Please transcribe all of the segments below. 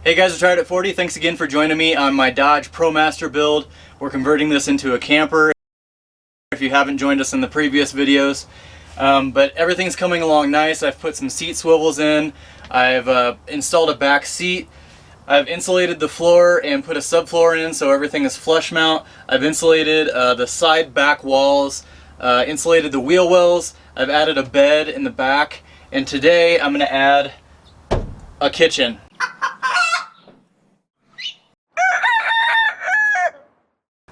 Hey guys, it's Ride at 40. Thanks again for joining me on my Dodge ProMaster build. We're converting this into a camper if you haven't joined us in the previous videos. But everything's coming along nice. I've put some seat swivels in. I've installed a back seat. I've insulated the floor and put a subfloor in so everything is flush mount. I've insulated the side back walls, insulated the wheel wells. I've added a bed in the back. And today I'm going to add a kitchen.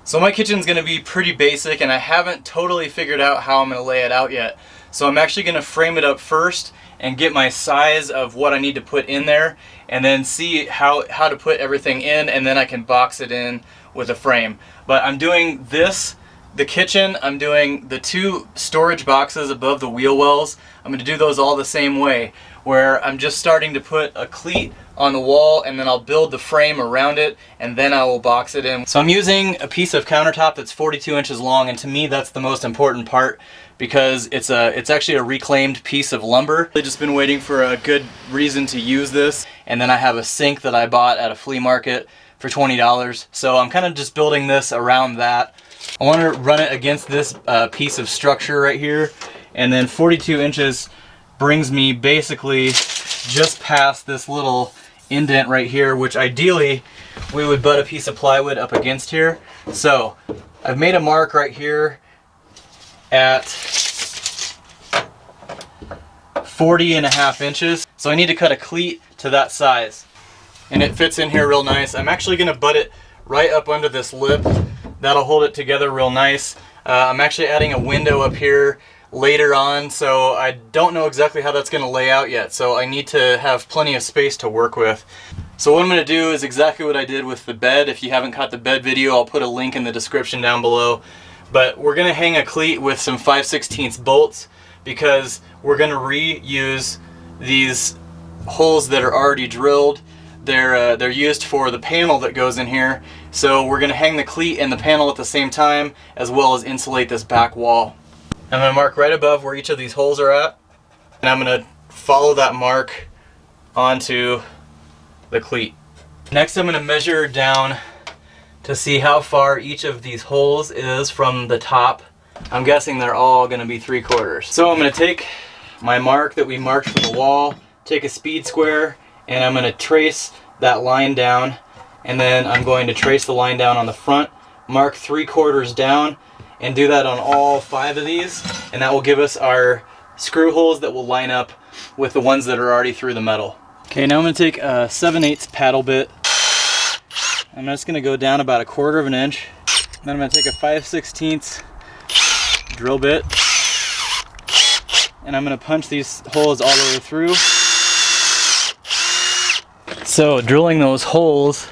So my kitchen's going to be pretty basic, and I haven't totally figured out how I'm going to lay it out yet. So I'm actually going to frame it up first and get my size of what I need to put in there, and then see how to put everything in, and then I can box it in with a frame. But I'm doing this, the kitchen, I'm doing the two storage boxes above the wheel wells. I'm going to do those all the same way, where I'm just starting to put a cleat on the wall, and then I'll build the frame around it, and then I will box it in. So I'm using a piece of countertop that's 42 inches long, and to me that's the most important part because it's actually a reclaimed piece of lumber. I've just been waiting for a good reason to use this, and then I have a sink that I bought at a flea market for $20. So I'm kind of just building this around that. I want to run it against this piece of structure right here, and then 42 inches brings me basically just past this little indent right here, which ideally we would butt a piece of plywood up against here. So I've made a mark right here at 40.5 inches. So I need to cut a cleat to that size, and it fits in here real nice. I'm actually going to butt it right up under this lip. That'll hold it together real nice. I'm actually adding a window up here later on, so I don't know exactly how that's going to lay out yet, so I need to have plenty of space to work with. So what I'm going to do is exactly what I did with the bed. If you haven't caught the bed video, I'll put a link in the description down below. But we're going to hang a cleat with some 5/16 bolts because we're going to reuse these holes that are already drilled. They're used for the panel that goes in here, so we're going to hang the cleat and the panel at the same time, as well as insulate this back wall. I'm going to mark right above where each of these holes are at, and I'm going to follow that mark onto the cleat. Next I'm going to measure down to see how far each of these holes is from the top. I'm guessing they're all going to be 3/4. So I'm going to take my mark that we marked for the wall, take a speed square, and I'm going to trace that line down, and then I'm going to trace the line down on the front, mark 3/4 down, and do that on all 5 of these, and that will give us our screw holes that will line up with the ones that are already through the metal. Okay, now I'm going to take a 7/8 paddle bit. I'm just going to go down about 1/4 of an inch. Then I'm going to take a 5/16 drill bit, and I'm going to punch these holes all the way through. So drilling those holes,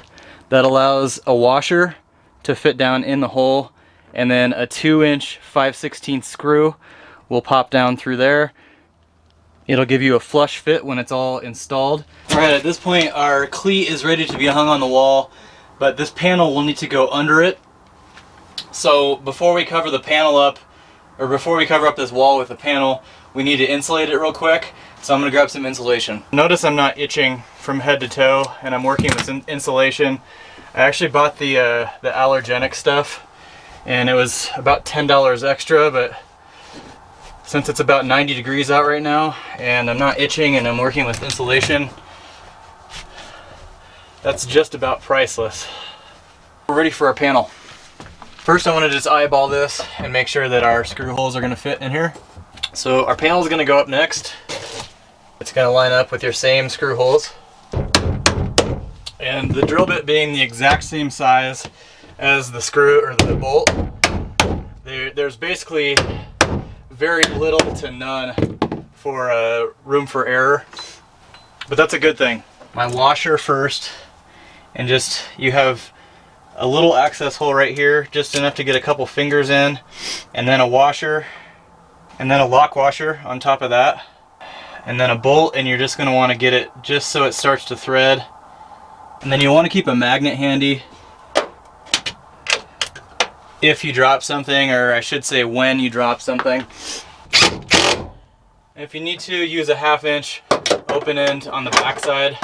that allows a washer to fit down in the hole, and then a 2-inch 5/16 screw will pop down through there. It'll give you a flush fit when it's all installed. Alright, at this point our cleat is ready to be hung on the wall, but this panel will need to go under it. So before we cover the panel up, or before we cover up this wall with the panel, we need to insulate it real quick. So I'm going to grab some insulation. Notice I'm not itching from head to toe, and I'm working with insulation. I actually bought the allergenic stuff, and it was about $10 extra, but since it's about 90 degrees out right now and I'm not itching and I'm working with insulation, that's just about priceless. We're ready for our panel. First I want to just eyeball this and make sure that our screw holes are going to fit in here. So our panel is going to go up next. It's going to line up with your same screw holes, and the drill bit being the exact same size as the screw or the bolt. There's basically very little to none for room for error, but that's a good thing. My washer first, and just you have a little access hole right here, just enough to get a couple fingers in, and then a washer, and then a lock washer on top of that, and then a bolt, and you're just going to want to get it just so it starts to thread. And then you want to keep a magnet handy if you drop something, or I should say when you drop something. If you need to, use a 1/2 inch open end on the back side.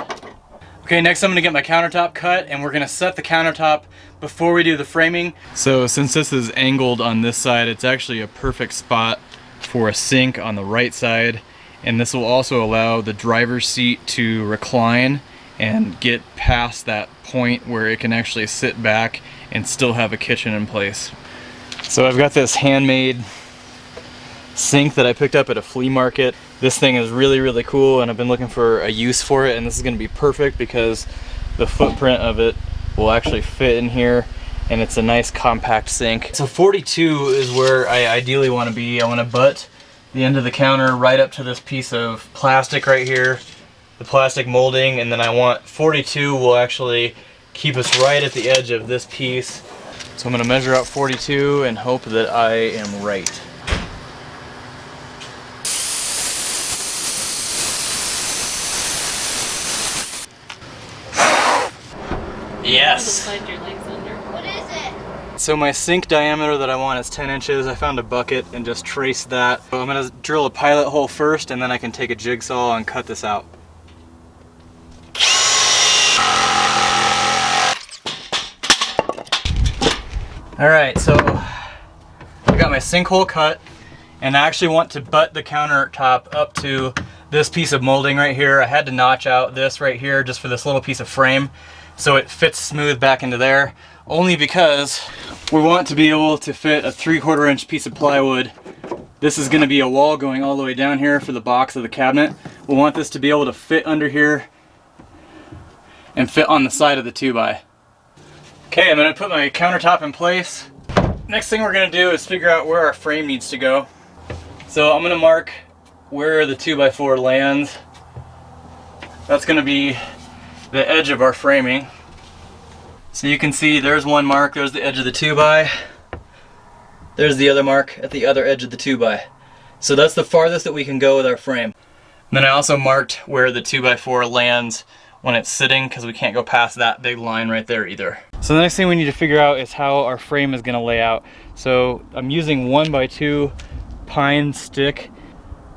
Okay, next I'm gonna get my countertop cut, and we're gonna set the countertop before we do the framing. So since this is angled on this side, it's actually a perfect spot for a sink on the right side, and this will also allow the driver's seat to recline and get past that point where it can actually sit back and still have a kitchen in place. So I've got this handmade sink that I picked up at a flea market. This thing is really, really cool, and I've been looking for a use for it, and this is gonna be perfect because the footprint of it will actually fit in here, and it's a nice compact sink. So 42 is where I ideally want to be. I want to butt the end of the counter right up to this piece of plastic right here, the plastic molding, and then I want 42 will actually keep us right at the edge of this piece. So I'm going to measure out 42 and hope that I am right. Yes! Slide your legs under. What is it? So my sink diameter that I want is 10 inches. I found a bucket and just traced that. So I'm gonna drill a pilot hole first, and then I can take a jigsaw and cut this out. All right, so I got my sink hole cut, and I actually want to butt the countertop up to this piece of molding right here. I had to notch out this right here just for this little piece of frame, so it fits smooth back into there, only because we want to be able to fit a 3/4 inch piece of plywood. This is going to be a wall going all the way down here for the box of the cabinet. We want this to be able to fit under here and fit on the side of the 2x. Okay, I'm going to put my countertop in place. Next thing we're going to do is figure out where our frame needs to go. So I'm going to mark where the 2x4 lands. That's going to be the edge of our framing. So you can see there's one mark, there's the edge of the 2x. There's the other mark at the other edge of the 2x. So that's the farthest that we can go with our frame. And then I also marked where the 2x4 lands when it's sitting, because we can't go past that big line right there either. So the next thing we need to figure out is how our frame is going to lay out. So I'm using 1x2 pine stick,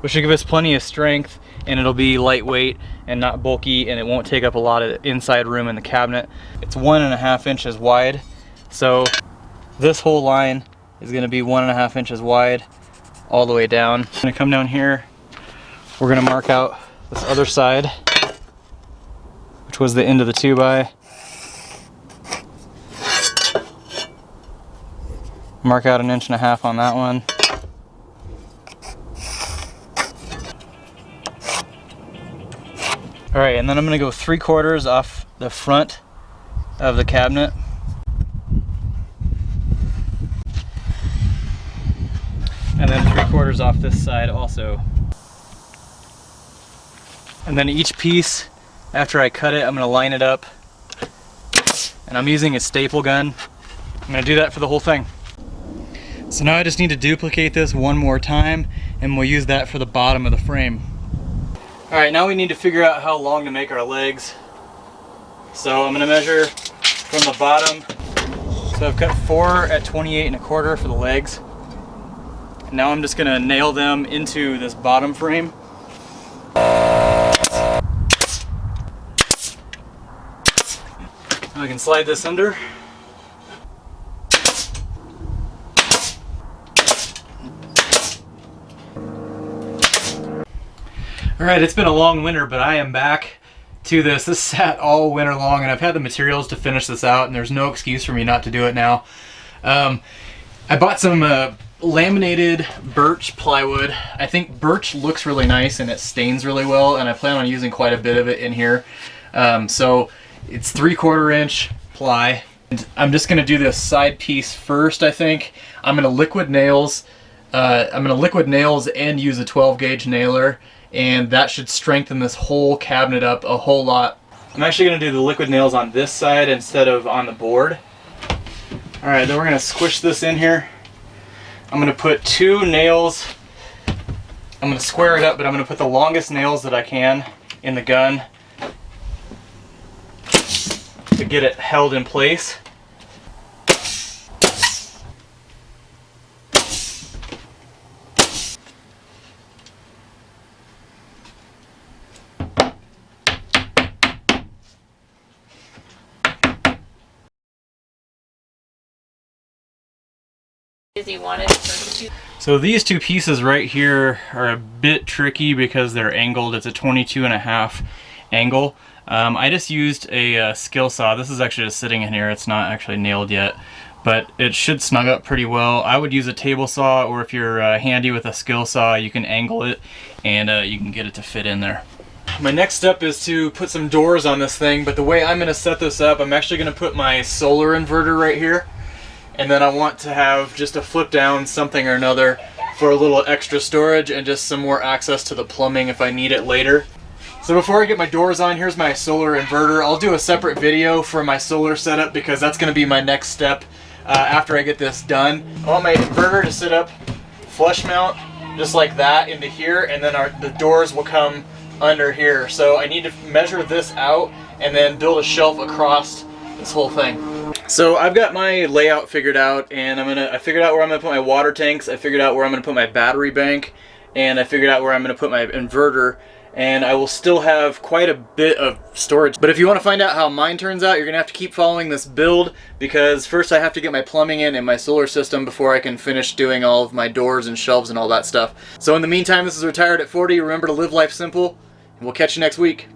which should give us plenty of strength, and it'll be lightweight and not bulky, and it won't take up a lot of inside room in the cabinet. It's 1.5 inches wide, so this whole line is going to be 1.5 inches wide all the way down. I'm going to come down here. We're going to mark out this other side, which was the end of the 2x. Mark out 1.5 inches on that one. All right, and then I'm going to go 3/4 off the front of the cabinet. And then 3/4 off this side also. And then each piece, after I cut it, I'm going to line it up. And I'm using a staple gun. I'm going to do that for the whole thing. So now I just need to duplicate this one more time, and we'll use that for the bottom of the frame. Alright, now we need to figure out how long to make our legs. So I'm going to measure from the bottom. So I've cut 4 at 28.25 for the legs. And now I'm just going to nail them into this bottom frame. I can slide this under. Alright, it's been a long winter, but I am back to this. This sat all winter long, and I've had the materials to finish this out, and there's no excuse for me not to do it now. I bought some laminated birch plywood. I think birch looks really nice and it stains really well, and I plan on using quite a bit of it in here. So it's 3/4 inch ply. And I'm just going to do this side piece first, I think. I'm going to liquid nails. And use a 12 gauge nailer, and that should strengthen this whole cabinet up a whole lot. I'm actually going to do the liquid nails on this side instead of on the board. Alright, then we're going to squish this in here. I'm going to put 2 nails. I'm going to square it up, but I'm going to put the longest nails that I can in the gun to get it held in place. He wanted for So these two pieces right here are a bit tricky because they're angled. It's a 22.5 angle. I just used a skill saw. This is actually just sitting in here. It's not actually nailed yet, but it should snug up pretty well. I would use a table saw, or if you're handy with a skill saw, you can angle it and you can get it to fit in there. My next step is to put some doors on this thing, but the way I'm going to set this up, I'm actually going to put my solar inverter right here, and then I want to have just a flip down something or another for a little extra storage and just some more access to the plumbing if I need it later. So before I get my doors on, here's my solar inverter. I'll do a separate video for my solar setup because that's going to be my next step after I get this done. I want my inverter to sit up flush mount just like that into here, and then the doors will come under here. So I need to measure this out and then build a shelf across this whole thing. So I've got my layout figured out, and I figured out where I'm gonna put my water tanks, I figured out where I'm gonna put my battery bank, and I figured out where I'm gonna put my inverter, and I will still have quite a bit of storage. But if you want to find out how mine turns out, you're gonna have to keep following this build, because first I have to get my plumbing in and my solar system before I can finish doing all of my doors and shelves and all that stuff. So in the meantime, this is Retired at 40. Remember to live life simple, and we'll catch you next week.